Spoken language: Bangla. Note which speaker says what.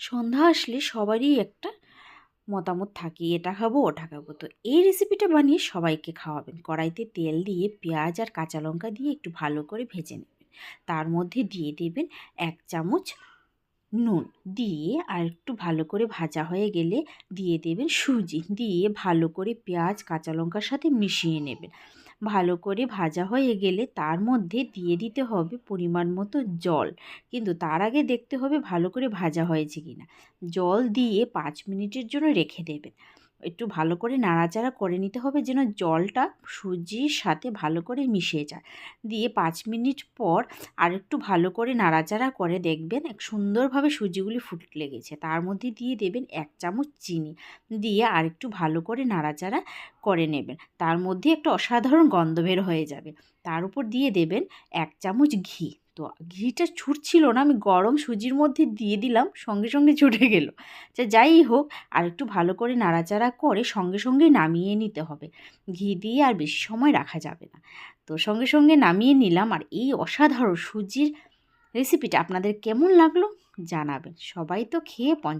Speaker 1: সন্ধ্যা আসলে সবারই একটা মতামত থাকে, এটা খাবো ওটা খাবো। তো এই রেসিপিটা বানিয়ে সবাইকে খাওয়াবেন। কড়াইতে তেল দিয়ে পেঁয়াজ আর কাঁচা লঙ্কা দিয়ে একটু ভালো করে ভেজে নেবেন। তার মধ্যে দিয়ে দেবেন 1 চামচ নুন, দিয়ে আর একটু ভালো করে ভাজা হয়ে গেলে দিয়ে দেবেন সুজি, দিয়ে ভালো করে পেঁয়াজ কাঁচা লঙ্কার সাথে মিশিয়ে নেবেন। ভালো করে ভাজা হয়ে গেলে তার মধ্যে দিয়ে দিতে হবে পরিমাণ মতো জল, কিন্তু তার আগে দেখতে হবে ভালো করে ভাজা হয়েছে কিনা। জল দিয়ে 5 মিনিটের জন্য রেখে দেবেন। একটু ভালো করে নাড়াচাড়া করে নিতে হবে যেন জলটা সুজির সাথে ভালো করে মিশে যায়। দিয়ে 5 মিনিট পর আরেকটু ভালো করে নাড়াচাড়া করে দেখবেন এক সুন্দরভাবে সুজিগুলি ফুটে লেগেছে। তার মধ্যে দিয়ে দেবেন 1 চামচ চিনি, দিয়ে আরেকটু ভালো করে নাড়াচাড়া করে নেবেন। তার মধ্যে একটা অসাধারণ গন্ধ বের হয়ে যাবে। তার উপর দিয়ে দেবেন 1 চামচ ঘি। তো ঘিটা ছুটছিল না, আমি গরম সুজির মধ্যে দিয়ে দিলাম, সঙ্গে সঙ্গে ছুটে গেল। যাই হোক, আরেকটু ভালো করে নাড়াচাড়া করে সঙ্গে সঙ্গে নামিয়ে নিতে হবে। ঘি দিয়ে আর বেশি সময় রাখা যাবে না। তো সঙ্গে সঙ্গে নামিয়ে নিলাম। আর এই অসাধারণ সুজির রেসিপিটা আপনাদের কেমন লাগলো জানাবেন। সবাই তো খেয়ে